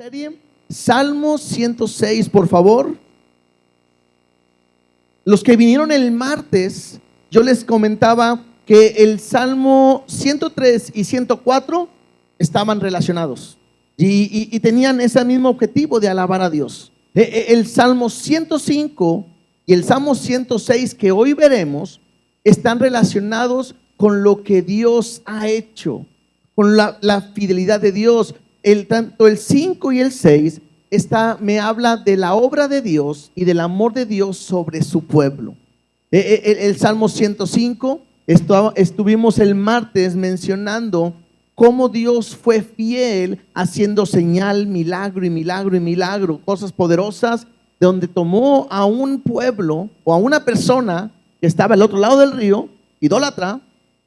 Serie Salmo 106, por favor. Los que vinieron el martes, yo les comentaba que el Salmo 103 y 104 estaban relacionados y tenían ese mismo objetivo de alabar a Dios. El Salmo 105 y el Salmo 106 que hoy veremos están relacionados con lo que Dios ha hecho, con la fidelidad de Dios. Tanto el 5 y el 6 me habla de la obra de Dios y del amor de Dios sobre su pueblo. El Salmo 105, estuvimos el martes mencionando cómo Dios fue fiel haciendo señal, milagro y milagro y milagro, cosas poderosas, donde tomó a un pueblo o a una persona que estaba al otro lado del río, idólatra,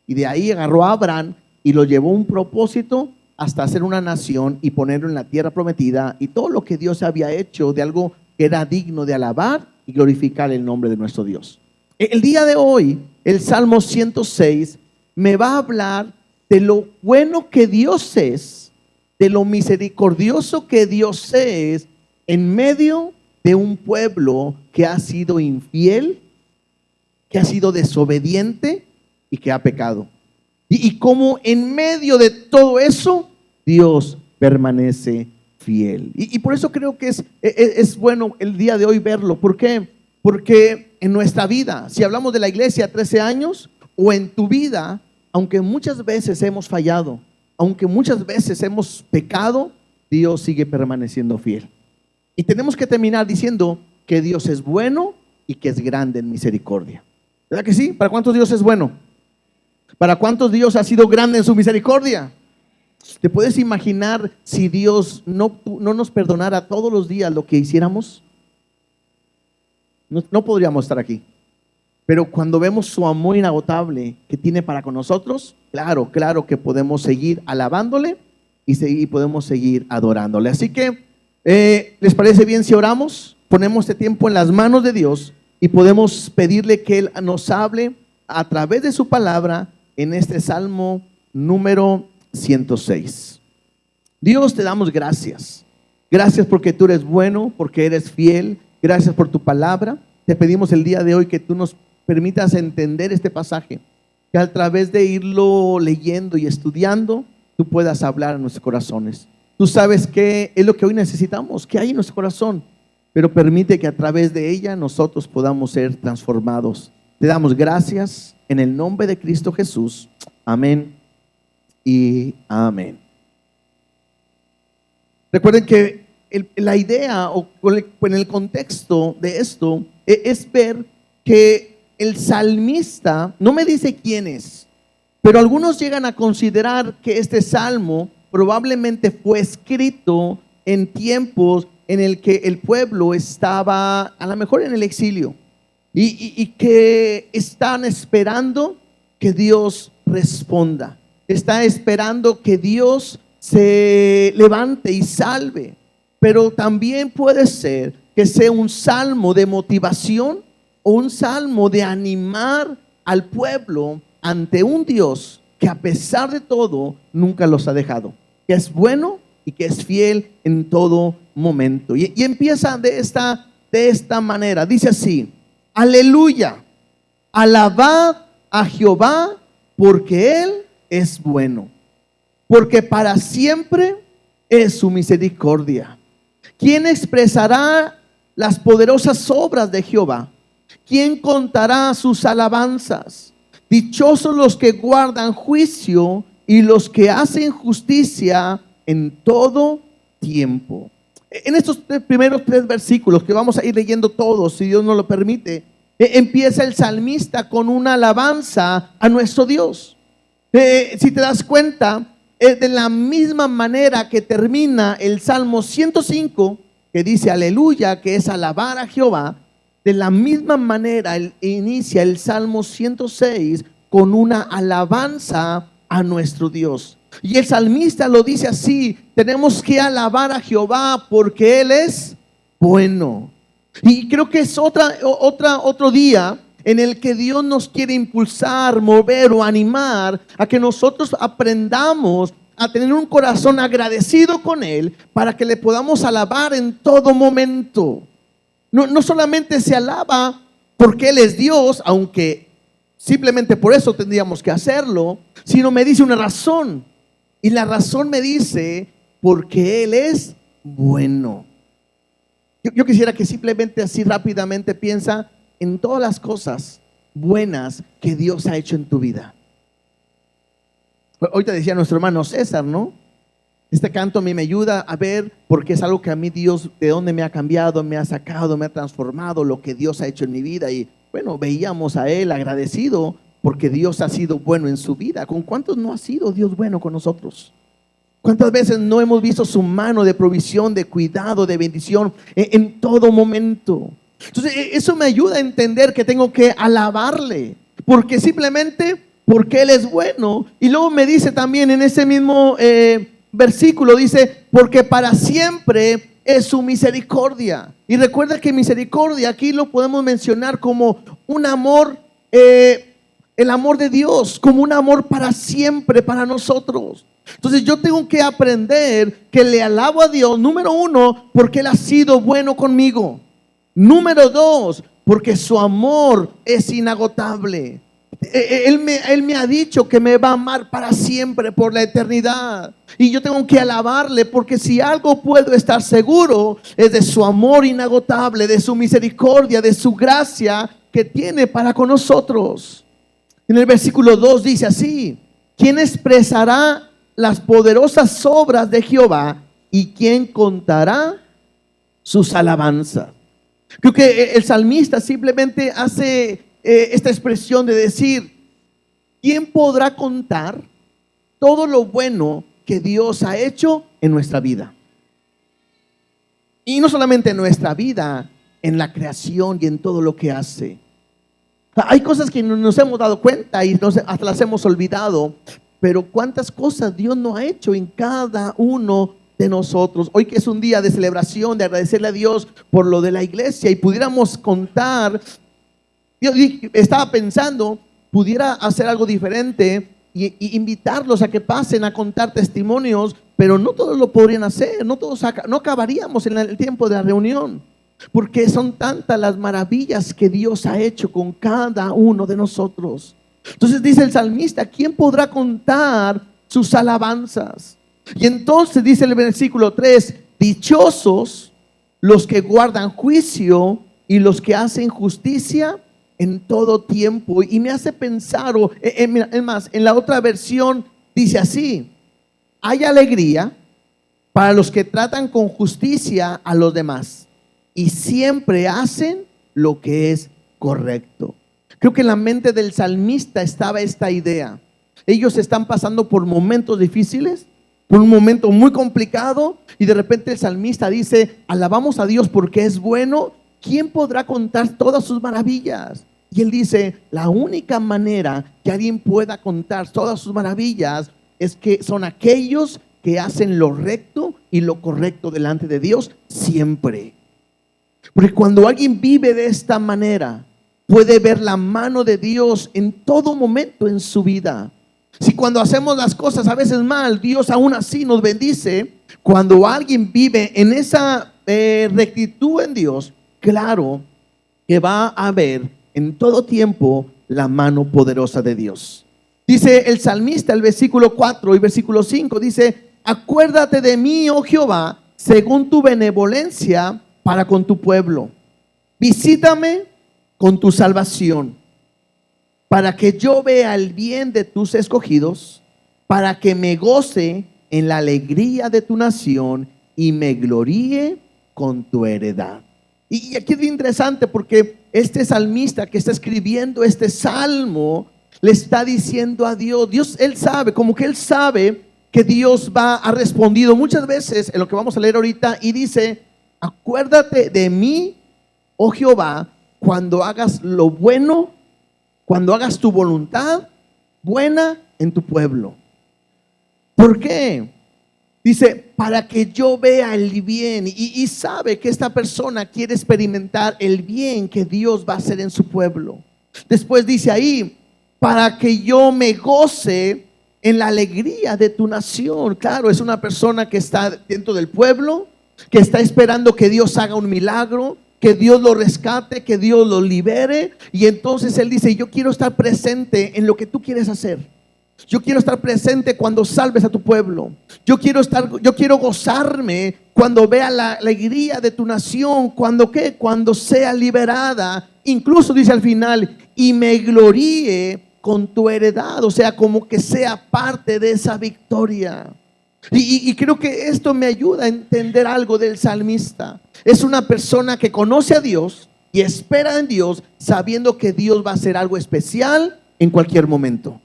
y de ahí agarró a Abraham y lo llevó a un propósito hasta hacer una nación y ponerlo en la tierra prometida, y todo lo que Dios había hecho de algo que era digno de alabar y glorificar el nombre de nuestro Dios. El día de hoy, el Salmo 106 me va a hablar de lo bueno que Dios es, de lo misericordioso que Dios es en medio de un pueblo que ha sido infiel, que ha sido desobediente y que ha pecado. Y cómo en medio de todo eso Dios permanece fiel. Y por eso creo que es bueno el día de hoy verlo. ¿Por qué? Porque en nuestra vida, si hablamos de la iglesia 13 años, o en tu vida, aunque muchas veces hemos fallado, aunque muchas veces hemos pecado, Dios sigue permaneciendo fiel. Y tenemos que terminar diciendo que Dios es bueno y que es grande en misericordia. ¿Verdad que sí? ¿Para cuántos Dios es bueno? ¿Para cuántos Dios ha sido grande en su misericordia? ¿Te puedes imaginar si Dios no nos perdonara todos los días lo que hiciéramos? No podríamos estar aquí. Pero cuando vemos su amor inagotable que tiene para con nosotros, claro que podemos seguir alabándole y podemos seguir adorándole. Así que, ¿les parece bien si oramos? Ponemos este tiempo en las manos de Dios y podemos pedirle que Él nos hable a través de su palabra en este Salmo número 106. Dios, te damos gracias. Gracias porque tú eres bueno, porque eres fiel. Gracias por tu palabra. Te pedimos el día de hoy que tú nos permitas entender este pasaje, que a través de irlo leyendo y estudiando, tú puedas hablar a nuestros corazones. Tú sabes qué es lo que hoy necesitamos, qué hay en nuestro corazón, pero permite que a través de ella nosotros podamos ser transformados. Te damos gracias en el nombre de Cristo Jesús. Amén y amén. Recuerden que la idea o en el contexto de esto es ver que el salmista, no me dice quién es, pero algunos llegan a considerar que este salmo probablemente fue escrito en tiempos en el que el pueblo estaba a lo mejor en el exilio y que están esperando que Dios responda, está esperando que Dios se levante y salve. Pero también puede ser que sea un salmo de motivación o un salmo de animar al pueblo ante un Dios que a pesar de todo nunca los ha dejado, que es bueno y que es fiel en todo momento. Y empieza de esta manera, dice así: aleluya, alabad a Jehová porque Él es bueno, porque para siempre es su misericordia. ¿Quién expresará las poderosas obras de Jehová? ¿Quién contará sus alabanzas? Dichosos los que guardan juicio y los que hacen justicia en todo tiempo. En estos primeros 3 versículos que vamos a ir leyendo todos, si Dios nos lo permite, empieza el salmista con una alabanza a nuestro Dios. Si te das cuenta, de la misma manera que termina el Salmo 105, que dice aleluya, que es alabar a Jehová, de la misma manera inicia el Salmo 106 con una alabanza a nuestro Diro. Y el salmista lo dice así: tenemos que alabar a Jehová porque Él es bueno. Y creo que es otro día en el que Dios nos quiere impulsar, mover o animar a que nosotros aprendamos a tener un corazón agradecido con Él para que le podamos alabar en todo momento. No solamente se alaba porque Él es Dios, aunque simplemente por eso tendríamos que hacerlo, sino me dice una razón. Y la razón me dice porque Él es bueno. Yo quisiera que simplemente así rápidamente piensa en todas las cosas buenas que Dios ha hecho en tu vida. Ahorita decía nuestro hermano César, ¿no? Este canto a mí me ayuda a ver, porque es algo que a mí Dios, de dónde me ha cambiado, me ha sacado, me ha transformado, lo que Dios ha hecho en mi vida. Y bueno, veíamos a Él agradecido porque Dios ha sido bueno en su vida. ¿Con cuántos no ha sido Dios bueno con nosotros? ¿Cuántas veces no hemos visto su mano de provisión, de cuidado, de bendición en todo momento? Entonces eso me ayuda a entender que tengo que alabarle, porque simplemente porque Él es bueno. Y luego me dice también en ese mismo versículo, dice, porque para siempre es su misericordia. Y recuerda que misericordia aquí lo podemos mencionar como un amor, el amor de Dios, como un amor para siempre para nosotros. Entonces yo tengo que aprender que le alabo a Dios, número uno, porque Él ha sido bueno conmigo. Número dos, porque su amor es inagotable. Él me ha dicho que me va a amar para siempre, por la eternidad. Y yo tengo que alabarle, porque si algo puedo estar seguro es de su amor inagotable, de su misericordia, de su gracia que tiene para con nosotros. En el versículo 2 dice así: ¿quién expresará las poderosas obras de Jehová y quién contará sus alabanzas? Creo que el salmista simplemente hace esta expresión de decir: ¿quién podrá contar todo lo bueno que Dios ha hecho en nuestra vida? Y no solamente en nuestra vida, en la creación y en todo lo que hace. Hay cosas que no nos hemos dado cuenta y hasta las hemos olvidado, pero cuántas cosas Dios nos ha hecho en cada uno de nosotros. Hoy que es un día de celebración, de agradecerle a Dios por lo de la iglesia, y pudiéramos contar, yo estaba pensando, pudiera hacer algo diferente y invitarlos a que pasen a contar testimonios, pero no todos lo podrían hacer, no acabaríamos en el tiempo de la reunión, porque son tantas las maravillas que Dios ha hecho con cada uno de nosotros. Entonces dice el salmista: ¿quién podrá contar sus alabanzas? Y entonces dice el versículo 3: dichosos los que guardan juicio y los que hacen justicia en todo tiempo. Y me hace pensar, es más, en la otra versión dice así: hay alegría para los que tratan con justicia a los demás y siempre hacen lo que es correcto. Creo que en la mente del salmista estaba esta idea. Ellos están pasando por momentos difíciles, por un momento muy complicado, y de repente el salmista dice: alabamos a Dios porque es bueno. ¿Quién podrá contar todas sus maravillas? Y él dice: la única manera que alguien pueda contar todas sus maravillas es que son aquellos que hacen lo recto y lo correcto delante de Dios siempre. Porque cuando alguien vive de esta manera, puede ver la mano de Dios en todo momento en su vida. Si cuando hacemos las cosas a veces mal, Dios aún así nos bendice. Cuando alguien vive en esa rectitud en Dios, claro que va a ver en todo tiempo la mano poderosa de Dios. Dice el salmista, el versículo 4 y versículo 5, dice: acuérdate de mí, oh Jehová, según tu benevolencia para con tu pueblo. Visítame con tu salvación, para que yo vea el bien de tus escogidos, para que me goce en la alegría de tu nación y me gloríe con tu heredad. Y aquí es bien interesante, porque este salmista que está escribiendo este salmo le está diciendo a Dios, él sabe, como que él sabe que Dios ha respondido muchas veces en lo que vamos a leer ahorita, y dice: acuérdate de mí, oh Jehová, cuando hagas lo bueno, cuando hagas tu voluntad buena en tu pueblo. ¿Por qué? Dice: para que yo vea el bien. Y sabe que esta persona quiere experimentar el bien que Dios va a hacer en su pueblo. Después dice ahí: para que yo me goce en la alegría de tu nación. Claro, es una persona que está dentro del pueblo, que está esperando que Dios haga un milagro, que Dios lo rescate, que Dios lo libere. Y entonces él dice: yo quiero estar presente en lo que tú quieres hacer. Yo quiero estar presente cuando salves a tu pueblo. Yo quiero gozarme cuando vea la alegría de tu nación. Cuando sea liberada. Incluso dice al final: y me gloríe con tu heredad. O sea, como que sea parte de esa victoria. Y creo que esto me ayuda a entender algo del salmista. Es una persona que conoce a Dios y espera en Dios, sabiendo que Dios va a hacer algo especial en cualquier momento.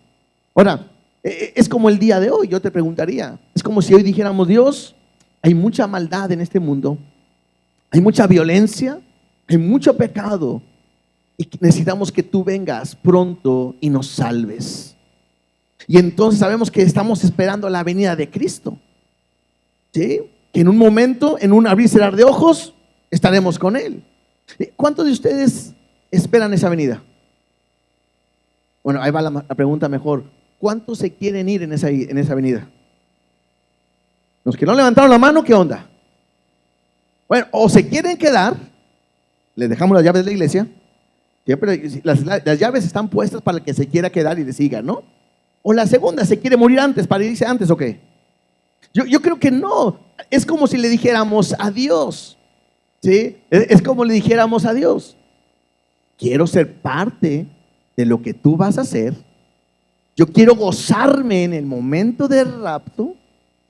Ahora, es como el día de hoy. Yo te preguntaría, es como si hoy dijéramos: Dios, hay mucha maldad en este mundo, hay mucha violencia, hay mucho pecado, y necesitamos que tú vengas pronto y nos salves. Y entonces sabemos que estamos esperando la venida de Cristo, ¿sí? Que en un momento, en un abrir y cerrar de ojos, estaremos con Él. ¿Cuántos de ustedes esperan esa venida? Bueno, ahí va la pregunta mejor. ¿Cuántos se quieren ir en esa venida? Los que no levantaron la mano, ¿qué onda? Bueno, o se quieren quedar, les dejamos las llaves de la iglesia. Siempre las llaves están puestas para el que se quiera quedar y le siga, ¿no? O la segunda, ¿se quiere morir antes para irse antes o qué? Yo creo que no. Es como si le dijéramos a Dios, ¿sí? Es como le dijéramos a Dios: quiero ser parte de lo que tú vas a hacer. Yo quiero gozarme en el momento del rapto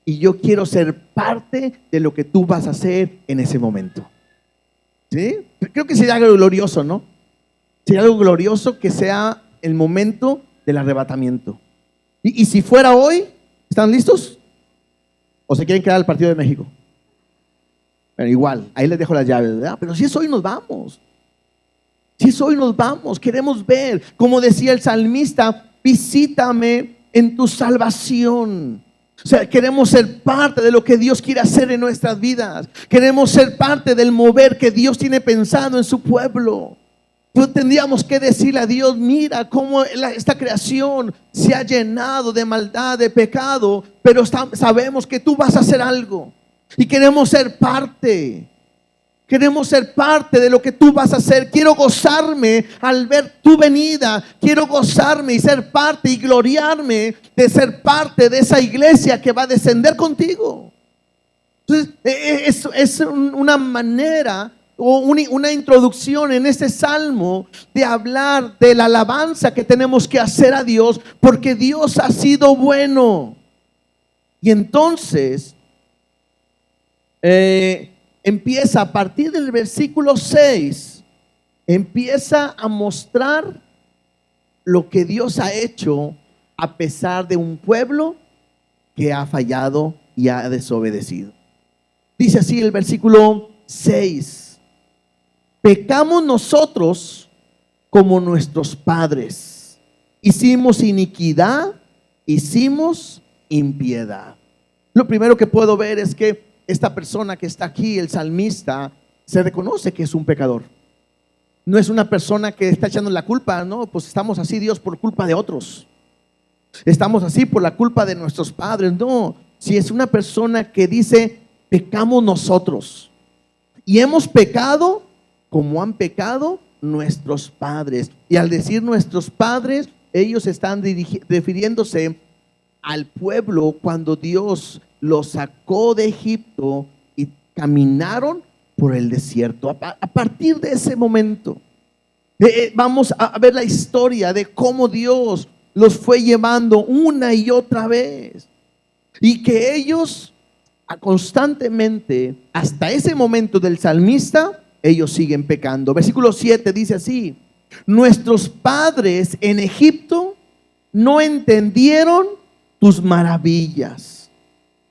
y yo quiero ser parte de lo que tú vas a hacer en ese momento. ¿Sí? Creo que sería algo glorioso, ¿no? Sería algo glorioso que sea el momento del arrebatamiento. Y si fuera hoy, ¿están listos? ¿O se quieren quedar al partido de México? Pero igual, ahí les dejo las llaves, ¿verdad? Pero si es hoy, nos vamos. Si es hoy, nos vamos. Queremos ver, como decía el salmista: visítame en tu salvación. O sea, queremos ser parte de lo que Dios quiere hacer en nuestras vidas. Queremos ser parte del mover que Dios tiene pensado en su pueblo. Pues tendríamos que decirle a Dios: mira cómo esta creación se ha llenado de maldad, de pecado, pero sabemos que tú vas a hacer algo y queremos ser parte. Queremos ser parte de lo que tú vas a hacer. Quiero gozarme al ver tu venida. Quiero gozarme y ser parte y gloriarme de ser parte de esa iglesia que va a descender contigo. Entonces, es una manera o una introducción en este salmo de hablar de la alabanza que tenemos que hacer a Dios, porque Dios ha sido bueno. Y entonces empieza a partir del versículo 6, empieza a mostrar lo que Dios ha hecho a pesar de un pueblo que ha fallado y ha desobedecido. Dice así el versículo 6: pecamos nosotros como nuestros padres, hicimos iniquidad, hicimos impiedad. Lo primero que puedo ver es que esta persona que está aquí, el salmista, se reconoce que es un pecador. No es una persona que está echando la culpa, no, pues estamos así, Dios, por culpa de otros. Estamos así por la culpa de nuestros padres. No, si es una persona que dice: pecamos nosotros y hemos pecado como han pecado nuestros padres. Y al decir nuestros padres, ellos están refiriéndose al pueblo cuando Dios los sacó de Egipto y caminaron por el desierto. A partir de ese momento vamos a ver la historia de cómo Dios los fue llevando una y otra vez, y que ellos constantemente, hasta ese momento del salmista, ellos siguen pecando. Versículo 7 dice así: nuestros padres en Egipto no entendieron tus maravillas,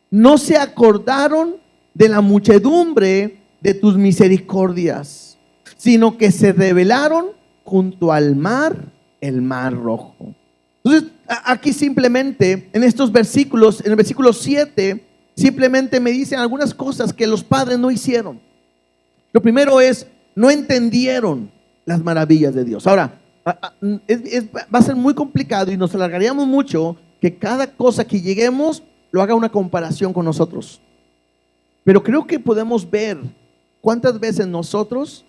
no se acordaron de la muchedumbre de tus misericordias, sino que se rebelaron junto al mar, el mar rojo. Entonces, aquí simplemente en estos versículos, en el versículo 7, simplemente me dicen algunas cosas que los padres no hicieron. Lo primero es: no entendieron las maravillas de Dios. Ahora, va a ser muy complicado y nos alargaríamos mucho que cada cosa que lleguemos lo haga una comparación con nosotros. Pero creo que podemos ver cuántas veces nosotros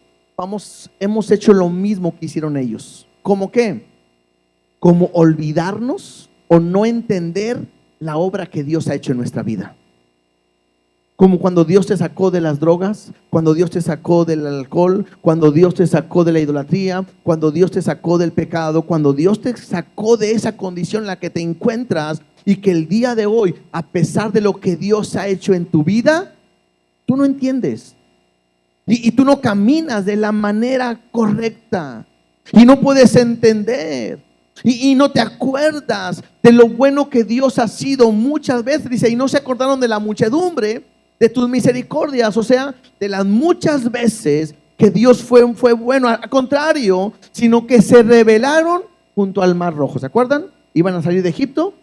hemos hecho lo mismo que hicieron ellos. ¿Cómo qué? Como olvidarnos o no entender la obra que Dios ha hecho en nuestra vida. Como cuando Dios te sacó de las drogas, cuando Dios te sacó del alcohol, cuando Dios te sacó de la idolatría, cuando Dios te sacó del pecado, cuando Dios te sacó de esa condición en la que te encuentras, y que el día de hoy, a pesar de lo que Dios ha hecho en tu vida, tú no entiendes. Y tú no caminas de la manera correcta. Y no puedes entender. Y no te acuerdas de lo bueno que Dios ha sido muchas veces. Dice, y no se acordaron de la muchedumbre de tus misericordias. O sea, de las muchas veces que Dios fue bueno. Al contrario, sino que se rebelaron junto al Mar Rojo. ¿Se acuerdan? Iban a salir de Egipto.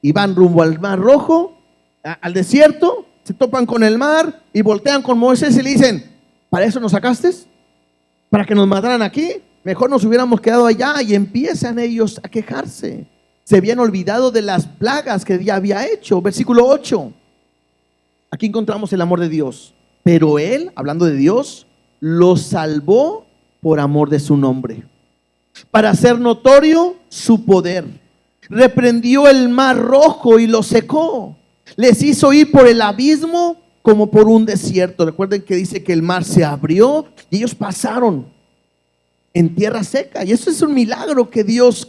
Iban rumbo al Mar Rojo, al desierto. Se topan con el mar y voltean con Moisés y le dicen, ¿para eso nos sacaste? ¿Para que nos mataran aquí? Mejor nos hubiéramos quedado allá. Y empiezan ellos a quejarse. Se habían olvidado de las plagas que ya había hecho. Versículo 8. Aquí encontramos el amor de Dios. Pero Él, hablando de Dios, los salvó por amor de su nombre, para hacer notorio su poder. Reprendió el Mar Rojo y lo secó. Les hizo ir por el abismo como por un desierto. Recuerden que dice que el mar se abrió y ellos pasaron en tierra seca. Y eso es un milagro que Dios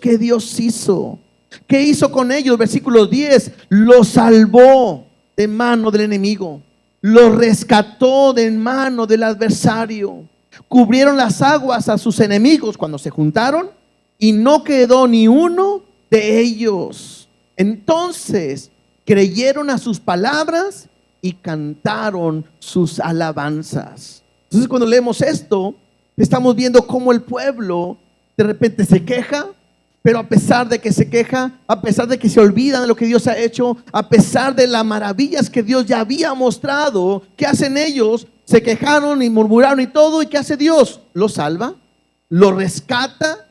hizo. ¿Qué hizo con ellos? Versículo 10. Los salvó de mano del enemigo. Los rescató de mano del adversario. Cubrieron las aguas a sus enemigos cuando se juntaron y no quedó ni uno de ellos. Entonces creyeron a sus palabras y cantaron sus alabanzas. Entonces, cuando leemos esto, estamos viendo cómo el pueblo de repente se queja, pero a pesar de que se queja, a pesar de que se olvidan de lo que Dios ha hecho, a pesar de las maravillas que Dios ya había mostrado, ¿qué hacen ellos? Se quejaron y murmuraron y todo. ¿Y qué hace Dios? Los salva, los rescata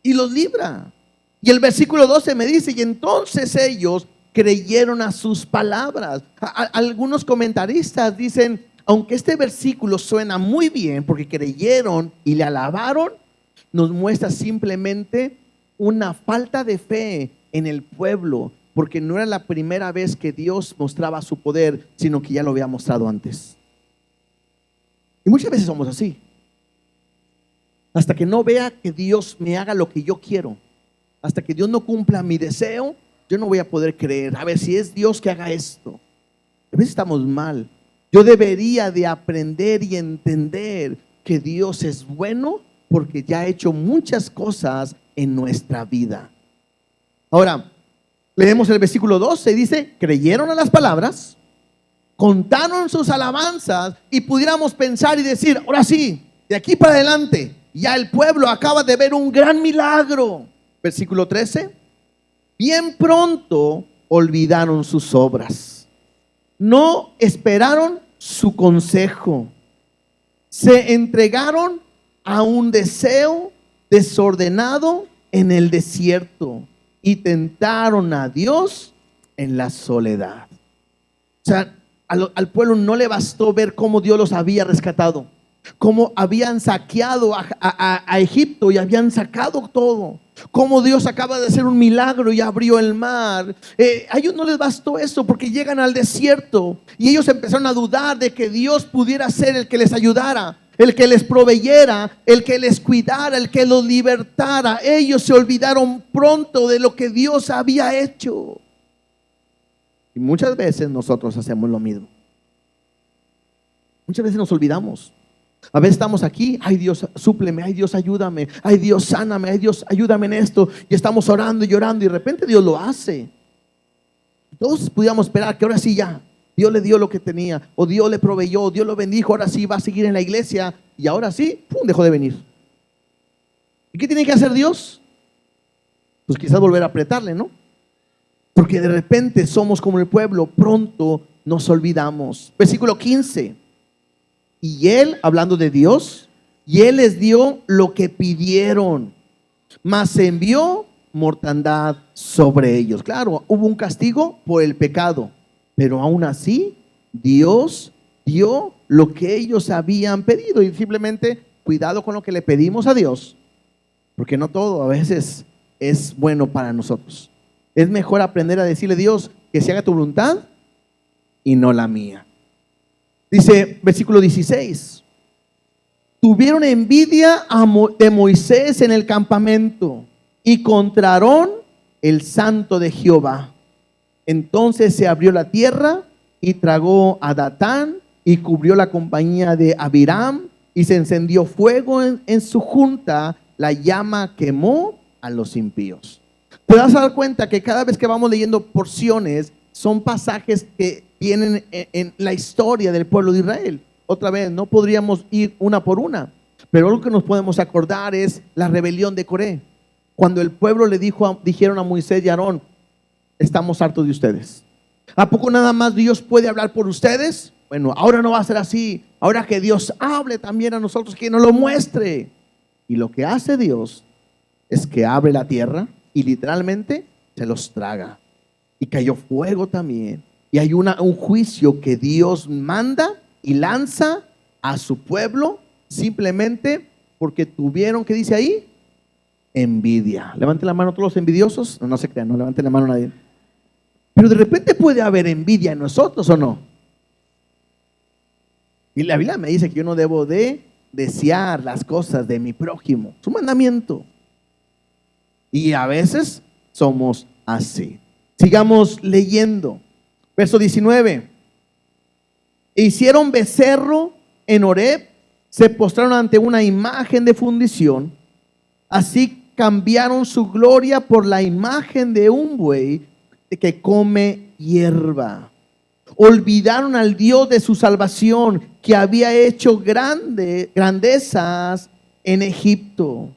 y los libra. Y el versículo 12 me dice, y entonces ellos creyeron a sus palabras. Algunos comentaristas dicen, aunque este versículo suena muy bien porque creyeron y le alabaron, nos muestra simplemente una falta de fe en el pueblo, porque no era la primera vez que Dios mostraba su poder, sino que ya lo había mostrado antes. Y muchas veces somos así. Hasta que no vea que Dios me haga lo que yo quiero, hasta que Dios no cumpla mi deseo, yo no voy a poder creer. A ver, si es Dios que haga esto. A veces estamos mal. Yo debería de aprender y entender que Dios es bueno porque ya ha hecho muchas cosas en nuestra vida. Ahora, leemos el versículo 12, dice, creyeron a las palabras, contaron sus alabanzas, y pudiéramos pensar y decir, ahora sí, de aquí para adelante, ya el pueblo acaba de ver un gran milagro. Versículo 13, bien pronto olvidaron sus obras, no esperaron su consejo, se entregaron a un deseo desordenado en el desierto y tentaron a Dios en la soledad. O sea, al pueblo no le bastó ver cómo Dios los había rescatado, cómo habían saqueado a Egipto y habían sacado todo, cómo Dios acaba de hacer un milagro y abrió el mar. A ellos no les bastó eso, porque llegan al desierto y ellos empezaron a dudar de que Dios pudiera ser el que les ayudara, el que les proveyera, el que les cuidara, el que los libertara. Ellos se olvidaron pronto de lo que Dios había hecho. Y muchas veces nosotros hacemos lo mismo. Muchas veces nos olvidamos. A veces estamos aquí, ay Dios, súpleme, ay Dios, ayúdame, ay Dios, sáname, ay Dios, ayúdame en esto. Y estamos orando y llorando y de repente Dios lo hace. Todos pudiéramos esperar que ahora sí ya, Dios le dio lo que tenía, o Dios le proveyó, o Dios lo bendijo, ahora sí va a seguir en la iglesia. Y ahora sí, ¡pum!, dejó de venir. ¿Y qué tiene que hacer Dios? Pues quizás volver a apretarle, ¿no? Porque de repente somos como el pueblo, pronto nos olvidamos. Versículo 15. Y Él, hablando de Dios, y Él les dio lo que pidieron, mas envió mortandad sobre ellos. Claro, hubo un castigo por el pecado, pero aún así Dios dio lo que ellos habían pedido. Y simplemente cuidado con lo que le pedimos a Dios, porque no todo a veces es bueno para nosotros. Es mejor aprender a decirle a Dios que se haga tu voluntad y no la mía. Dice versículo 16: tuvieron envidia de Moisés en el campamento y contra Aarón, el santo de Jehová. Entonces se abrió la tierra y tragó a Datán y cubrió la compañía de Abiram, y se encendió fuego en su junta, la llama quemó a los impíos. Te vas a dar cuenta que cada vez que vamos leyendo porciones, son pasajes que vienen en la historia del pueblo de Israel. Otra vez, no podríamos ir una por una, pero lo que nos podemos acordar es la rebelión de Coré. Cuando el pueblo dijeron a Moisés y a Aarón: estamos hartos de ustedes. ¿A poco nada más Dios puede hablar por ustedes? Bueno, ahora no va a ser así. Ahora que Dios hable también a nosotros, que nos lo muestre. Y lo que hace Dios es que abre la tierra y literalmente se los traga. Y cayó fuego también. Y hay un juicio que Dios manda y lanza a su pueblo simplemente porque tuvieron, ¿qué dice ahí? Envidia. Levanten la mano todos los envidiosos. No, no se crean, no levanten la mano nadie. Pero de repente puede haber envidia en nosotros, ¿o no? Y la Biblia me dice que yo no debo de desear las cosas de mi prójimo. Es un mandamiento. Y a veces somos así. Sigamos leyendo. Verso 19. Hicieron becerro en Horeb, se postraron ante una imagen de fundición. Así cambiaron su gloria por la imagen de un buey que come hierba. Olvidaron al Dios de su salvación, que había hecho grandezas en Egipto,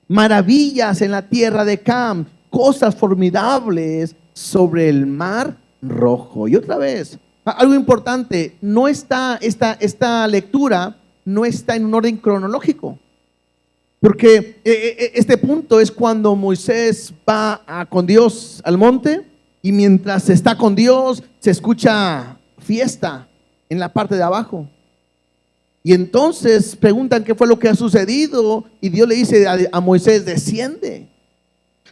maravillas en la tierra de Cam, cosas formidables sobre el mar Rojo. Y otra vez, algo importante, no está esta lectura no está en un orden cronológico, porque este punto es cuando Moisés va con Dios al monte, y mientras está con Dios se escucha fiesta en la parte de abajo. Y entonces preguntan qué fue lo que ha sucedido, y Dios le dice a Moisés: desciende.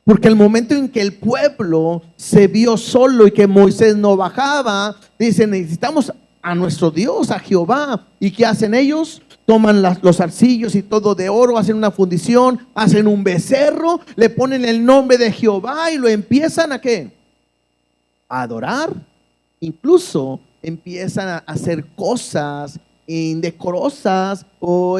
Porque el momento en que el pueblo se vio solo y que Moisés no bajaba, dicen: necesitamos a nuestro Dios, a Jehová. ¿Y qué hacen ellos? Toman los arcillos y todo de oro, hacen una fundición, hacen un becerro, le ponen el nombre de Jehová y lo empiezan ¿a qué? A adorar. Incluso empiezan a hacer cosas indecorosas o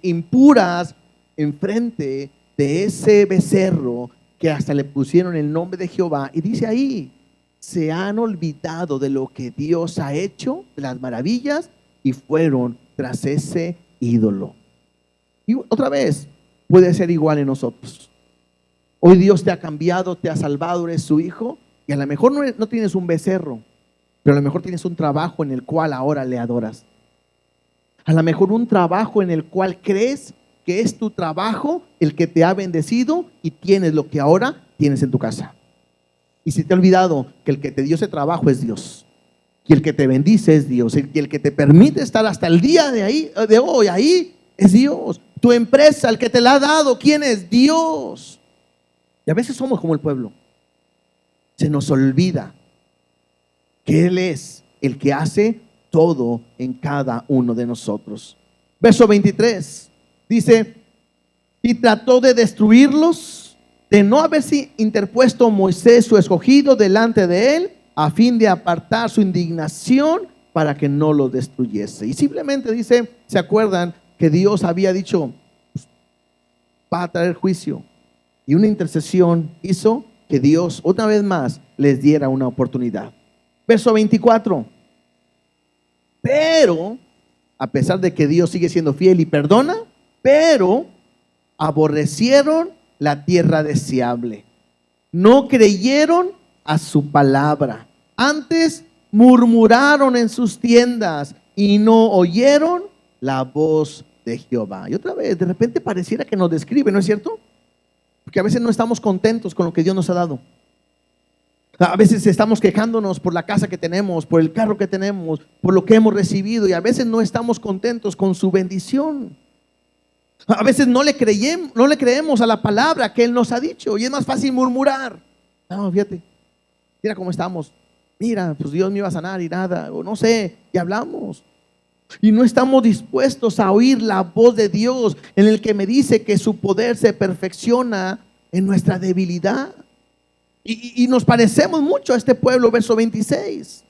impuras enfrente de ese becerro, que hasta le pusieron el nombre de Jehová. Y dice ahí: se han olvidado de lo que Dios ha hecho, de las maravillas, y fueron tras ese ídolo. Y otra vez puede ser igual en nosotros. Hoy Dios te ha cambiado, te ha salvado, eres su hijo, y a lo mejor no tienes un becerro, pero a lo mejor tienes un trabajo en el cual ahora le adoras. A lo mejor un trabajo en el cual crees que es tu trabajo el que te ha bendecido, y tienes lo que ahora tienes en tu casa. Y si te ha olvidado que el que te dio ese trabajo es Dios, y el que te bendice es Dios, y el que te permite estar hasta el día de hoy ahí es Dios. Tu empresa, el que te la ha dado, ¿quién es? Dios. Y a veces somos como el pueblo. Se nos olvida que Él es el que hace todo en cada uno de nosotros. Verso 23 dice: y trató de destruirlos, de no haberse interpuesto Moisés su escogido delante de él, a fin de apartar su indignación para que no lo destruyese. Y simplemente dice, ¿se acuerdan que Dios había dicho: va a traer juicio? Y una intercesión hizo que Dios otra vez más les diera una oportunidad. Verso 24. Pero, a pesar de que Dios sigue siendo fiel y perdona, pero aborrecieron la tierra deseable, no creyeron a su palabra, antes murmuraron en sus tiendas y no oyeron la voz de Jehová. Y otra vez, de repente pareciera que nos describe, ¿no es cierto? Porque a veces no estamos contentos con lo que Dios nos ha dado. A veces estamos quejándonos por la casa que tenemos, por el carro que tenemos, por lo que hemos recibido, y a veces no estamos contentos con su bendición. A veces no le creemos a la palabra que Él nos ha dicho, y es más fácil murmurar. No, fíjate, mira cómo estamos. Mira, pues Dios me iba a sanar y nada, o no sé, y hablamos. Y no estamos dispuestos a oír la voz de Dios en el que me dice que su poder se perfecciona en nuestra debilidad. Y nos parecemos mucho a este pueblo, verso 26.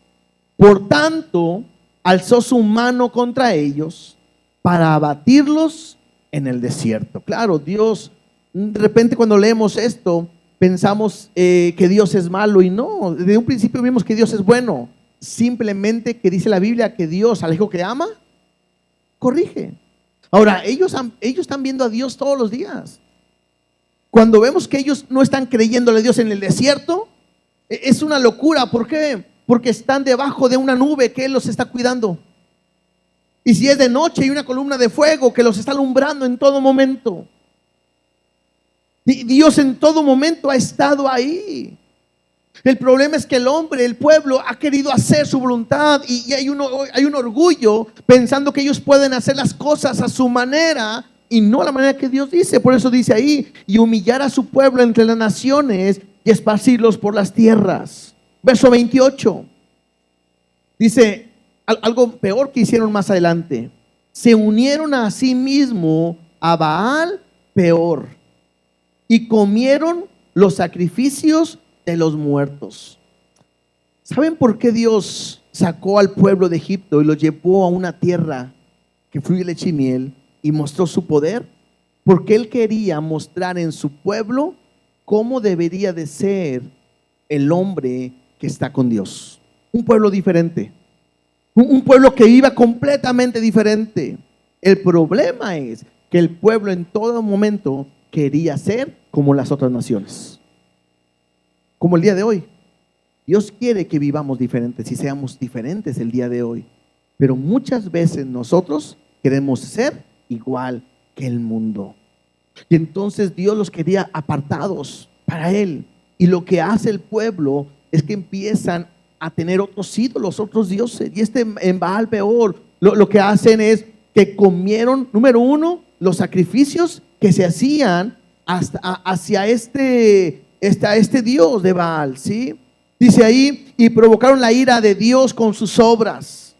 Por tanto, alzó su mano contra ellos para abatirlos en el desierto. Claro, Dios, de repente cuando leemos esto, pensamos que Dios es malo, y no, desde un principio vimos que Dios es bueno. Simplemente que dice la Biblia que Dios al hijo que ama, corrige. Ahora, ellos están viendo a Dios todos los días. Cuando vemos que ellos no están creyéndole a Dios en el desierto, es una locura. ¿Por qué? Porque están debajo de una nube que Él los está cuidando. Y si es de noche, hay una columna de fuego que los está alumbrando en todo momento. Y Dios en todo momento ha estado ahí. El problema es que el hombre, el pueblo, ha querido hacer su voluntad, y hay un orgullo pensando que ellos pueden hacer las cosas a su manera y no a la manera que Dios dice. Por eso dice ahí: y humillar a su pueblo entre las naciones y esparcirlos por las tierras. Verso 28 dice algo peor que hicieron más adelante: se unieron a sí mismo a Baal peor, y comieron los sacrificios de los muertos. ¿Saben por qué Dios sacó al pueblo de Egipto y lo llevó a una tierra que fluye leche y miel y mostró su poder? Porque Él quería mostrar en su pueblo cómo debería de ser el hombre que está con Dios. Un pueblo diferente, un pueblo que viva completamente diferente. El problema es que el pueblo en todo momento quería ser como las otras naciones. Como el día de hoy. Dios quiere que vivamos diferentes y seamos diferentes el día de hoy. Pero muchas veces nosotros queremos ser igual que el mundo. Y entonces Dios los quería apartados para Él. Y lo que hace el pueblo es que empiezan a tener otros ídolos, otros dioses. Y en Baal peor, lo que hacen es que comieron, número uno, los sacrificios que se hacían hacia este Dios de Baal, ¿sí? Dice ahí: y provocaron la ira de Dios con sus obras,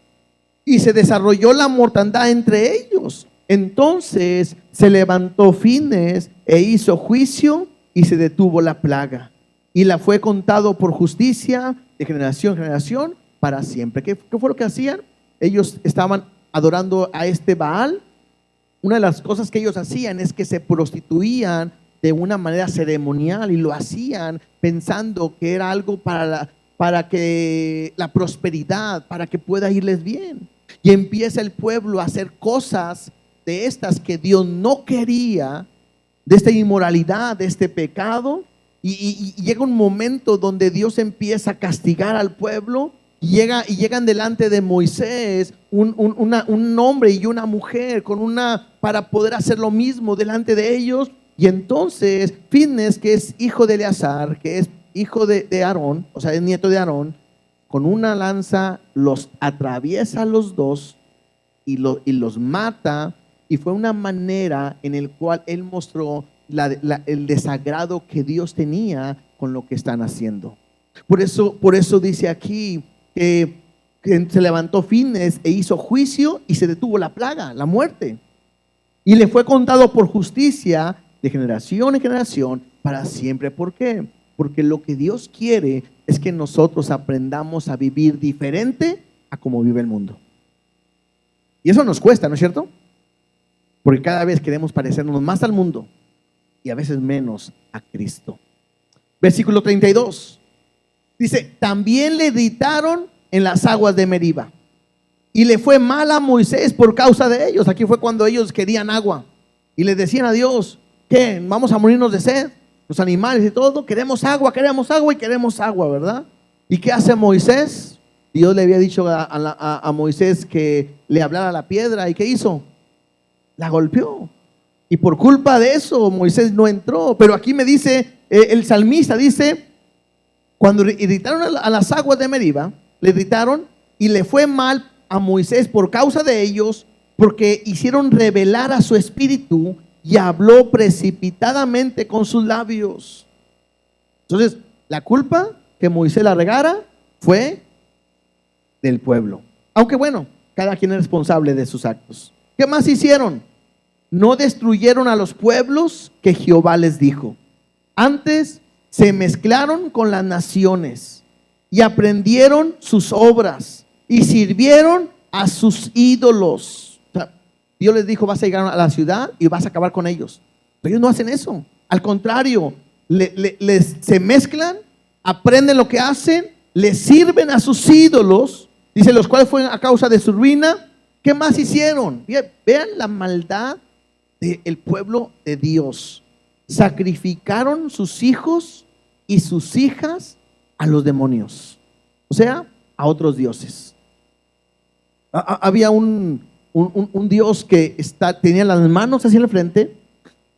y se desarrolló la mortandad entre ellos. Entonces se levantó Fines e hizo juicio, y se detuvo la plaga, y la fue contado por justicia de generación en generación para siempre. ¿Qué fue lo que hacían? Ellos estaban adorando a este Baal. Una de las cosas que ellos hacían es que se prostituían de una manera ceremonial, y lo hacían pensando que era algo para que la prosperidad, para que pueda irles bien. Y empieza el pueblo a hacer cosas de estas que Dios no quería, de esta inmoralidad, de este pecado, y llega un momento donde Dios empieza a castigar al pueblo. Y llegan delante de Moisés un hombre y una mujer para poder hacer lo mismo delante de ellos. Y entonces Fines, que es hijo de Eleazar, que es hijo de Aarón, o sea, es nieto de Aarón, con una lanza los atraviesa a los dos y los mata. Y fue una manera en el cual él mostró el desagrado que Dios tenía con lo que están haciendo. Por eso dice aquí que se levantó Fines e hizo juicio, y se detuvo la plaga, la muerte, y le fue contado por justicia de generación en generación para siempre. ¿Por qué? Porque lo que Dios quiere es que nosotros aprendamos a vivir diferente a como vive el mundo. Y eso nos cuesta, ¿no es cierto? Porque cada vez queremos parecernos más al mundo y a veces menos a Cristo. Versículo 32 dice: también le gritaron en las aguas de Meriba, y le fue mal a Moisés por causa de ellos. Aquí fue cuando ellos querían agua y le decían a Dios: ¿qué? ¿Vamos a morirnos de sed? Los animales y todo, queremos agua y queremos agua, ¿verdad? ¿Y qué hace Moisés? Dios le había dicho a Moisés que le hablara a la piedra, ¿y qué hizo? La golpeó. Y por culpa de eso Moisés no entró. Pero aquí me dice, el salmista dice, cuando irritaron a las aguas de Meriba, le irritaron y le fue mal a Moisés por causa de ellos, porque hicieron rebelar a su espíritu y habló precipitadamente con sus labios. Entonces, la culpa que Moisés la regara fue del pueblo. Aunque bueno, cada quien es responsable de sus actos. ¿Qué más hicieron? No destruyeron a los pueblos que Jehová les dijo. Antes se mezclaron con las naciones y aprendieron sus obras y sirvieron a sus ídolos. O sea, Dios les dijo, vas a llegar a la ciudad y vas a acabar con ellos. Pero ellos no hacen eso. Al contrario, se mezclan, aprenden lo que hacen, les sirven a sus ídolos, dice, los cuales fueron a causa de su ruina. ¿Qué más hicieron? Vean la maldad del pueblo de Dios. Sacrificaron sus hijos y sus hijas a los demonios, o sea, a otros dioses. Había un dios que tenía las manos hacia el frente,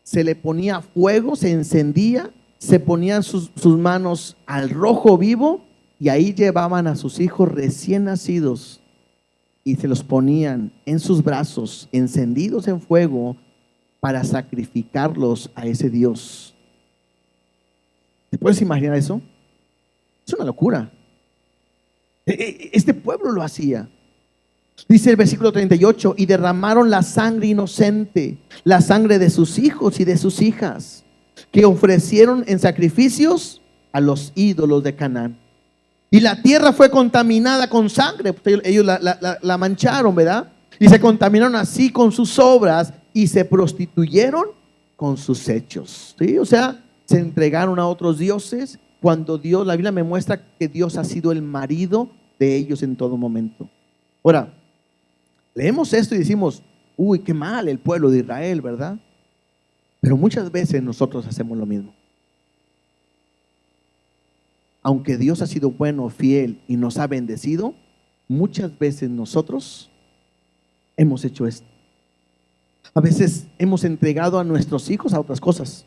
se le ponía fuego, se encendía, se ponían sus manos al rojo vivo y ahí llevaban a sus hijos recién nacidos y se los ponían en sus brazos, encendidos en fuego, para sacrificarlos a ese Dios. ¿Te puedes imaginar eso? Es una locura. Este pueblo lo hacía. Dice el versículo 38, y derramaron la sangre inocente, la sangre de sus hijos y de sus hijas, que ofrecieron en sacrificios a los ídolos de Canaán. Y la tierra fue contaminada con sangre. Ellos la mancharon, ¿verdad? Y se contaminaron así con sus obras y se prostituyeron con sus hechos. ¿Sí? O sea, se entregaron a otros dioses cuando Dios, la Biblia me muestra que Dios ha sido el marido de ellos en todo momento. Ahora, leemos esto y decimos, uy, qué mal el pueblo de Israel, ¿verdad? Pero muchas veces nosotros hacemos lo mismo. Aunque Dios ha sido bueno, fiel y nos ha bendecido, muchas veces nosotros hemos hecho esto. A veces hemos entregado a nuestros hijos a otras cosas.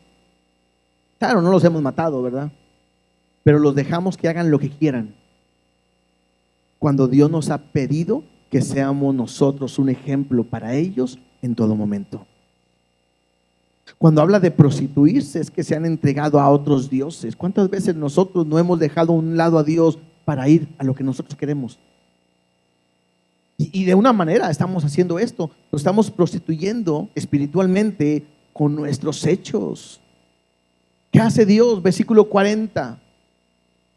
Claro, no los hemos matado, ¿verdad? Pero los dejamos que hagan lo que quieran, cuando Dios nos ha pedido que seamos nosotros un ejemplo para ellos en todo momento. Cuando habla de prostituirse, es que se han entregado a otros dioses. ¿Cuántas veces nosotros no hemos dejado a un lado a Dios para ir a lo que nosotros queremos? Y de una manera estamos haciendo esto, lo estamos prostituyendo espiritualmente con nuestros hechos. ¿Qué hace Dios? Versículo 40.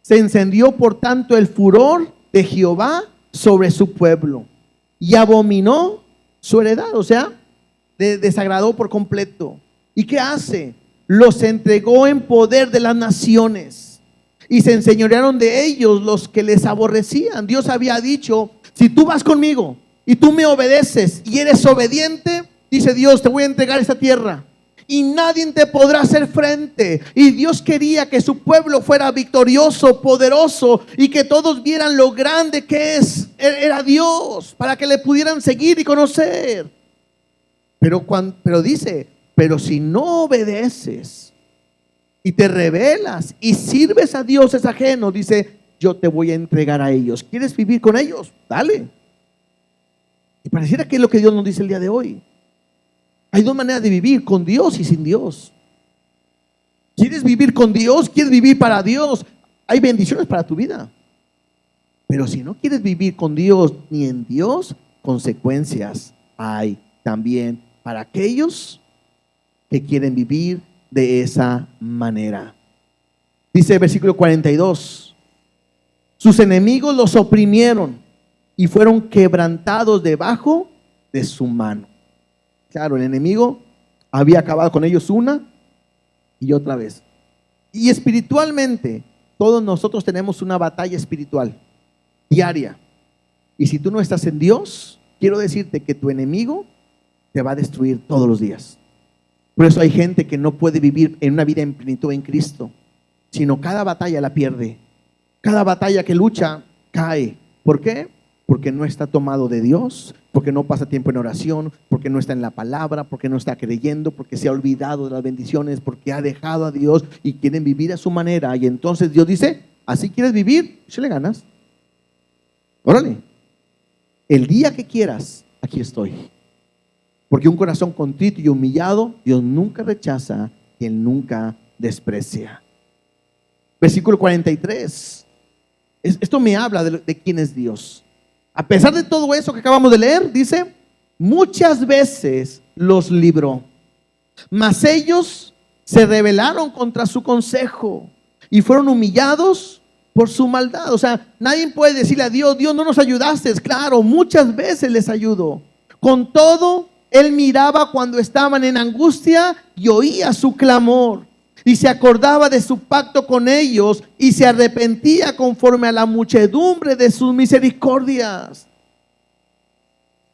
Se encendió por tanto el furor de Jehová sobre su pueblo y abominó su heredad, o sea, desagradó por completo. ¿Y qué hace? Los entregó en poder de las naciones y se enseñorearon de ellos los que les aborrecían. Dios había dicho, si tú vas conmigo y tú me obedeces y eres obediente, dice Dios, te voy a entregar esta tierra y nadie te podrá hacer frente. Y Dios quería que su pueblo fuera victorioso, poderoso, y que todos vieran lo grande que era Dios, para que le pudieran seguir y conocer. Pero dice, pero si no obedeces y te rebelas y sirves a dioses ajenos, dice, yo te voy a entregar a ellos. ¿Quieres vivir con ellos? Dale. Y pareciera que es lo que Dios nos dice el día de hoy. Hay dos maneras de vivir, con Dios y sin Dios. ¿Quieres vivir con Dios? ¿Quieres vivir para Dios? Hay bendiciones para tu vida. Pero si no quieres vivir con Dios ni en Dios, consecuencias hay también para aquellos que quieren vivir de esa manera. Dice el versículo 42, sus enemigos los oprimieron y fueron quebrantados debajo de su mano. Claro, el enemigo había acabado con ellos una y otra vez. Y espiritualmente, todos nosotros tenemos una batalla espiritual diaria. Y si tú no estás en Dios, quiero decirte que tu enemigo te va a destruir todos los días. Por eso hay gente que no puede vivir en una vida en plenitud en Cristo, sino cada batalla la pierde. Cada batalla que lucha cae. ¿Por qué? porque no está tomado de Dios, porque no pasa tiempo en oración, porque no está en la palabra, porque no está creyendo, porque se ha olvidado de las bendiciones, porque ha dejado a Dios y quieren vivir a su manera. Y entonces Dios dice, ¿así quieres vivir? Si le ganas. Órale. El día que quieras, aquí estoy. Porque un corazón contrito y humillado, Dios nunca rechaza y Él nunca desprecia. Versículo 43. Esto me habla de quién es Dios. A pesar de todo eso que acabamos de leer, dice, muchas veces los libró, mas ellos se rebelaron contra su consejo y fueron humillados por su maldad. O sea, nadie puede decirle a Dios, Dios, no nos ayudaste. Claro, muchas veces les ayudó. Con todo, Él miraba cuando estaban en angustia y oía su clamor. Y se acordaba de su pacto con ellos y se arrepentía conforme a la muchedumbre de sus misericordias.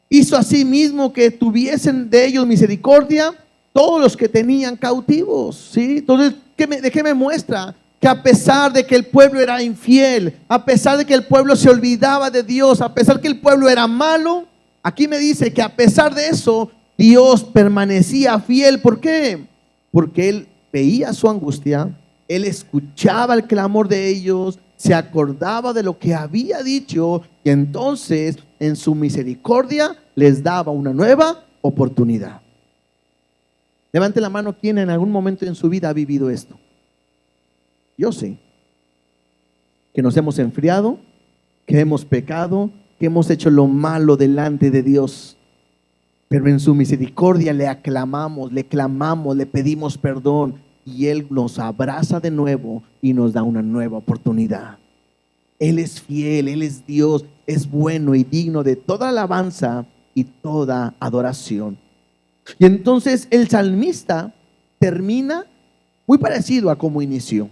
Hizo asimismo que tuviesen de ellos misericordia todos los que tenían cautivos. ¿Sí? Entonces, ¿de qué me muestra? Que a pesar de que el pueblo era infiel, a pesar de que el pueblo se olvidaba de Dios, a pesar de que el pueblo era malo, aquí me dice que a pesar de eso, Dios permanecía fiel. ¿Por qué? Porque Él veía su angustia, Él escuchaba el clamor de ellos, se acordaba de lo que había dicho y entonces en su misericordia les daba una nueva oportunidad. Levante la mano quien en algún momento en su vida ha vivido esto. Yo sé que nos hemos enfriado, que hemos pecado, que hemos hecho lo malo delante de Dios. Pero en su misericordia le aclamamos, le clamamos, le pedimos perdón y Él nos abraza de nuevo y nos da una nueva oportunidad. Él es fiel, Él es Dios, es bueno y digno de toda alabanza y toda adoración. Y entonces el salmista termina muy parecido a como inició.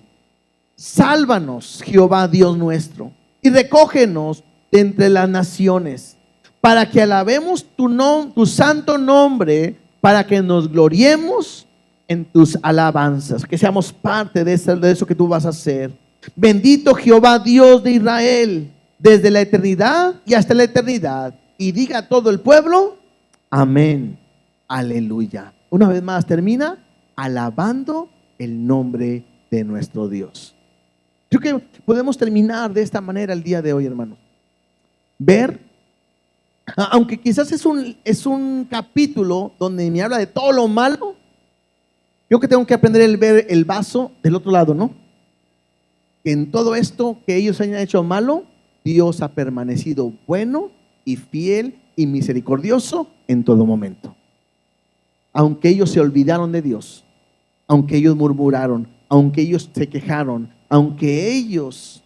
Sálvanos, Jehová Dios nuestro, y recógenos de entre las naciones, para que alabemos tu santo nombre, para que nos gloriemos en tus alabanzas, que seamos parte de eso que tú vas a hacer. Bendito Jehová Dios de Israel, desde la eternidad y hasta la eternidad. Y diga todo el pueblo, amén, aleluya. Una vez más termina alabando el nombre de nuestro Dios. Creo que podemos terminar de esta manera el día de hoy, hermanos. Ver, aunque quizás es un capítulo donde me habla de todo lo malo, yo que tengo que aprender a ver el vaso del otro lado, ¿no? Que en todo esto que ellos hayan hecho malo, Dios ha permanecido bueno y fiel y misericordioso en todo momento. Aunque ellos se olvidaron de Dios, aunque ellos murmuraron, aunque ellos se quejaron, aunque ellos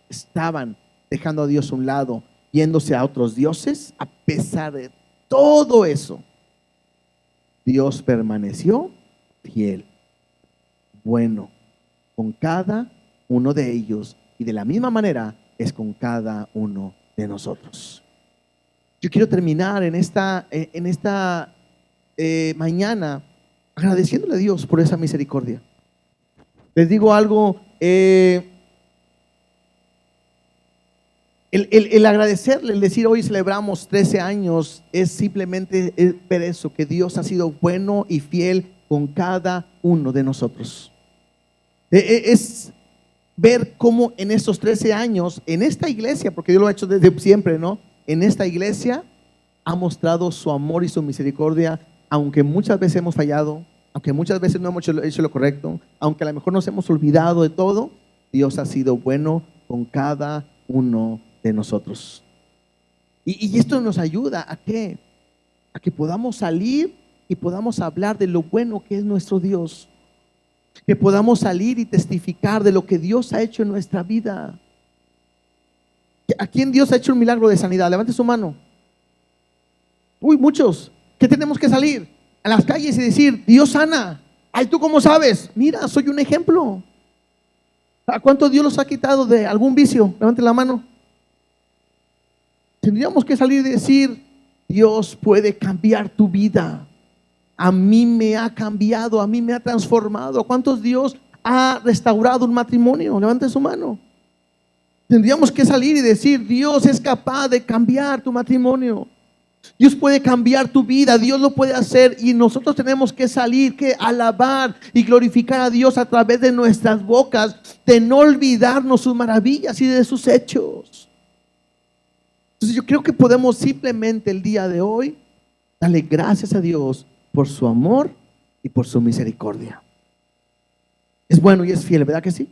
estaban dejando a Dios a un lado, yéndose a otros dioses, a pesar de todo eso, Dios permaneció fiel, bueno, con cada uno de ellos, y de la misma manera es con cada uno de nosotros. Yo quiero terminar en esta mañana agradeciéndole a Dios por esa misericordia. Les digo algo, el agradecerle, el decir hoy celebramos 13 años, es simplemente ver eso, que Dios ha sido bueno y fiel con cada uno de nosotros. Es ver cómo en estos 13 años, en esta iglesia, porque yo lo he hecho desde siempre, ¿no? En esta iglesia ha mostrado su amor y su misericordia, aunque muchas veces hemos fallado, aunque muchas veces no hemos hecho lo correcto, aunque a lo mejor nos hemos olvidado de todo, Dios ha sido bueno con cada uno de nosotros. Y esto nos ayuda ¿a qué? A que podamos salir y podamos hablar de lo bueno que es nuestro Dios, que podamos salir y testificar de lo que Dios ha hecho en nuestra vida. ¿A quién Dios ha hecho un milagro de sanidad? Levante su mano. Uy, muchos. ¿Qué tenemos que salir a las calles y decir, Dios sana? Ay, ¿tú cómo sabes? Mira, soy un ejemplo. ¿A cuánto Dios los ha quitado de algún vicio? Levante la mano. Tendríamos que salir y decir, Dios puede cambiar tu vida. A mí me ha cambiado, a mí me ha transformado. ¿A cuántos Dios ha restaurado un matrimonio? Levante su mano. Tendríamos que salir y decir, Dios es capaz de cambiar tu matrimonio. Dios puede cambiar tu vida, Dios lo puede hacer, y nosotros tenemos que salir, que alabar y glorificar a Dios a través de nuestras bocas, de no olvidarnos sus maravillas y de sus hechos. Entonces yo creo que podemos simplemente el día de hoy darle gracias a Dios por su amor y por su misericordia. Es bueno y es fiel, ¿verdad que sí?